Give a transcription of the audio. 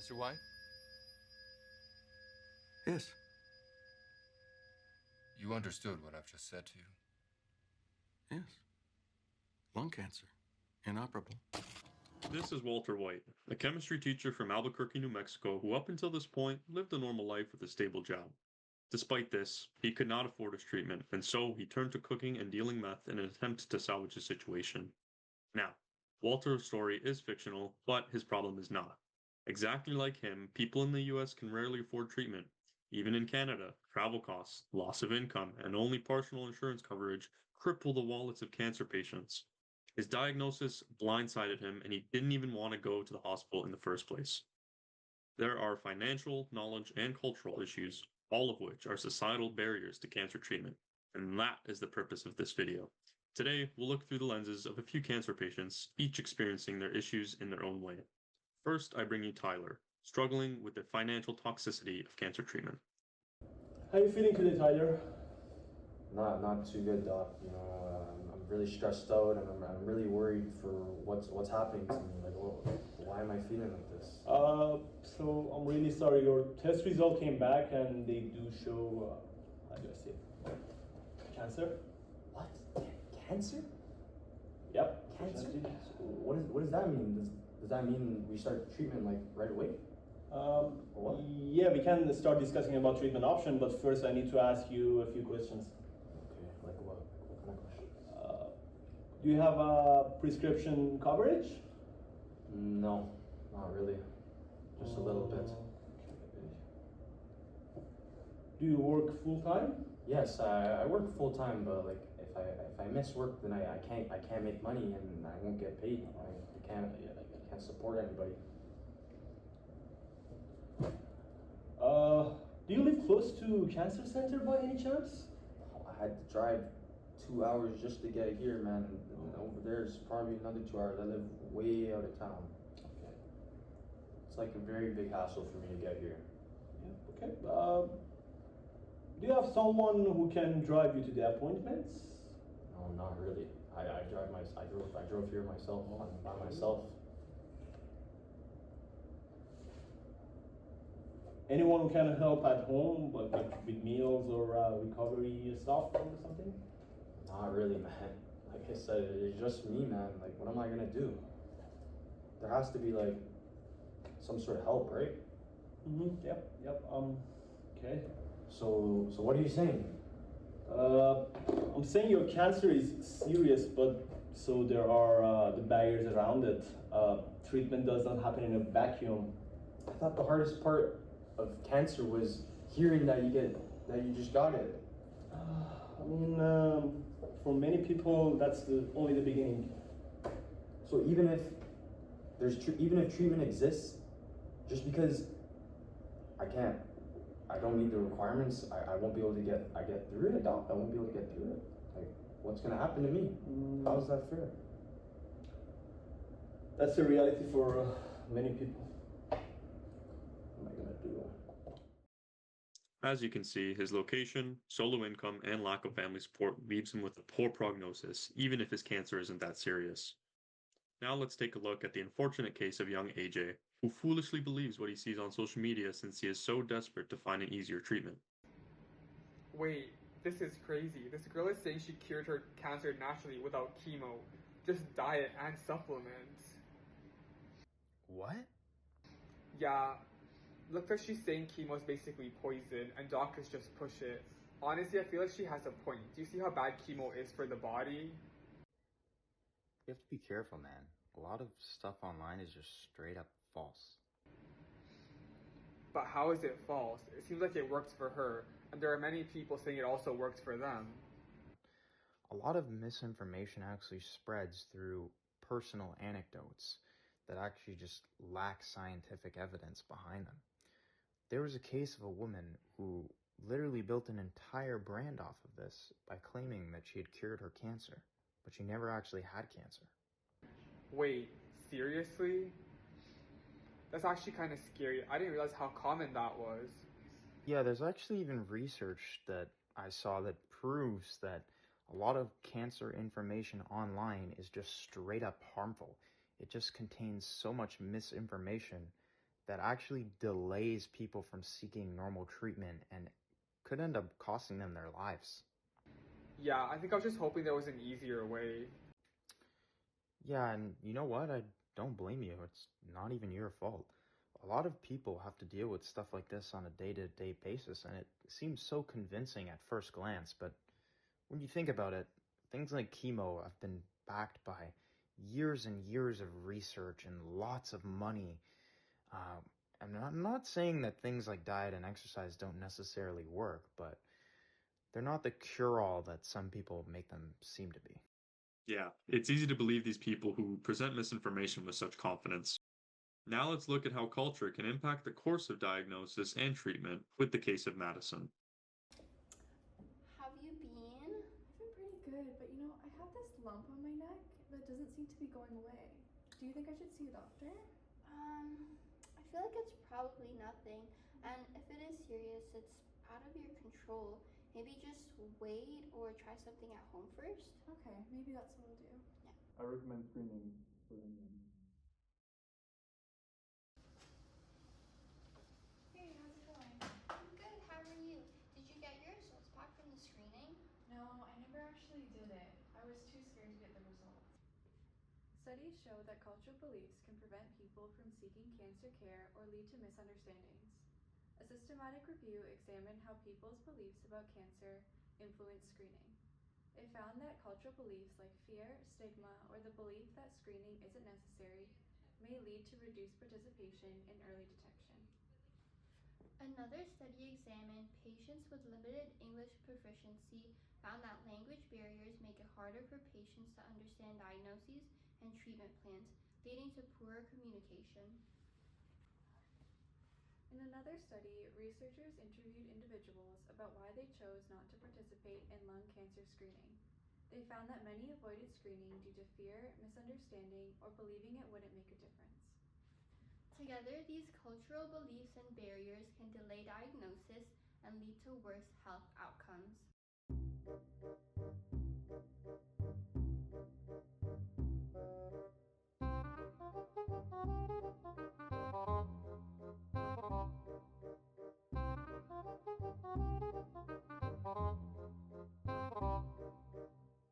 Mr. White? Yes. You understood what I've just said to you. Yes. Lung cancer. Inoperable. This is Walter White, a chemistry teacher from Albuquerque, New Mexico, who up until this point lived a normal life with a stable job. Despite this, he could not afford his treatment, and so he turned to cooking and dealing meth in an attempt to salvage his situation. Now, Walter's story is fictional, but his problem is not. Exactly like him, people in the US can rarely afford treatment. Even in Canada, travel costs, loss of income, and only partial insurance coverage cripple the wallets of cancer patients. His diagnosis blindsided him, and he didn't even want to go to the hospital in the first place. There are financial, knowledge, and cultural issues, all of which are societal barriers to cancer treatment, and that is the purpose of this video. Today, we'll look through the lenses of a few cancer patients, each experiencing their issues in their own way. First, I bring you Tyler, struggling with the financial toxicity of cancer treatment. How are you feeling today, Tyler? Not too good, Doc. I'm really stressed out, and I'm really worried for what's happening to me. Like, why am I feeling like this? So I'm really sorry. Your test result came back, and they do show, how do I say it? Cancer. What? Cancer? Yep. Cancer? So what does that mean? Does that mean we start treatment like right away? What? Yeah, we can start discussing about treatment option, but first I need to ask you a few questions. Okay, like what? What kind of questions? Do you have a prescription coverage? No, not really. Just a little bit. Do you work full time? Yes, I work full time, but like if I miss work, then I can't make money and I won't get paid. I can't support anybody. Do you live close to cancer center by any chance? I had to drive 2 hours just to get here, man. And over there's probably another 2 hours. I live way out of town. Okay. It's like a very big hassle for me to get here. Yeah. Okay. Do you have someone who can drive you to the appointments? No, not really. I drove here myself by myself. Anyone who can help at home, like with meals or recovery stuff or something? Not really, man. Like I said, it's just me, man. Like, what am I gonna do? There has to be like some sort of help, right? Yep. Okay. So what are you saying? I'm saying your cancer is serious, but so there are the barriers around it. Treatment does not happen in a vacuum. I thought the hardest part of cancer was hearing that you just got it. I mean, for many people, that's only the beginning. So even if treatment exists, just because I don't meet the requirements, I won't be able to get through it, Doc. I won't be able to get through it. Like, what's gonna happen to me? How is that fair? That's the reality for many people. What am I gonna do? As you can see, his location, solo income, and lack of family support leaves him with a poor prognosis, even if his cancer isn't that serious. Now let's take a look at the unfortunate case of young AJ, who foolishly believes what he sees on social media since he is so desperate to find an easier treatment. Wait, this is crazy. This girl is saying she cured her cancer naturally without chemo, just diet and supplements. What? Yeah, looks like she's saying chemo is basically poison and doctors just push it. Honestly, I feel like she has a point. Do you see how bad chemo is for the body? You have to be careful, man. A lot of stuff online is just straight up false. But how is it false? It seems like it works for her, and there are many people saying it also works for them. A lot of misinformation actually spreads through personal anecdotes that actually just lack scientific evidence behind them. There was a case of a woman who literally built an entire brand off of this by claiming that she had cured her cancer, but she never actually had cancer. Wait, seriously? That's actually kind of scary. I didn't realize how common that was. Yeah, there's actually even research that I saw that proves that a lot of cancer information online is just straight up harmful. It just contains so much misinformation that actually delays people from seeking normal treatment and could end up costing them their lives. Yeah, I think I was just hoping there was an easier way. Yeah, and you know what? I don't blame you. It's not even your fault. A lot of people have to deal with stuff like this on a day-to-day basis, and it seems so convincing at first glance, but when you think about it, things like chemo have been backed by years and years of research and lots of money. Um, I'm not saying that things like diet and exercise don't necessarily work, but they're not the cure-all that some people make them seem to be. Yeah, it's easy to believe these people who present misinformation with such confidence. Now let's look at how culture can impact the course of diagnosis and treatment with the case of Madison. Have you been? I've been pretty good, but I have this lump on my neck that doesn't seem to be going away. Do you think I should see a doctor? I feel like it's probably nothing, and if it is serious, it's out of your control. Maybe just wait or try something at home first. Okay, maybe that's what I'll do. I recommend screening for anyone. Hey, how's it going? I'm good, how are you? Did you get your results back from the screening? No, I never actually did it. I was too scared to get the results. Studies show that cultural beliefs can prevent people from seeking cancer care or lead to misunderstandings. A systematic review examined how people's beliefs about cancer influence screening. It found that cultural beliefs like fear, stigma, or the belief that screening isn't necessary may lead to reduced participation in early detection. Another study examined patients with limited English proficiency found that language barriers make it harder for patients to understand diagnoses and treatment plans, leading to poorer communication. In another study, researchers interviewed individuals about why they chose not to participate in lung cancer screening. They found that many avoided screening due to fear, misunderstanding, or believing it wouldn't make a difference. Together, these cultural beliefs and barriers can delay diagnosis and lead to worse health outcomes.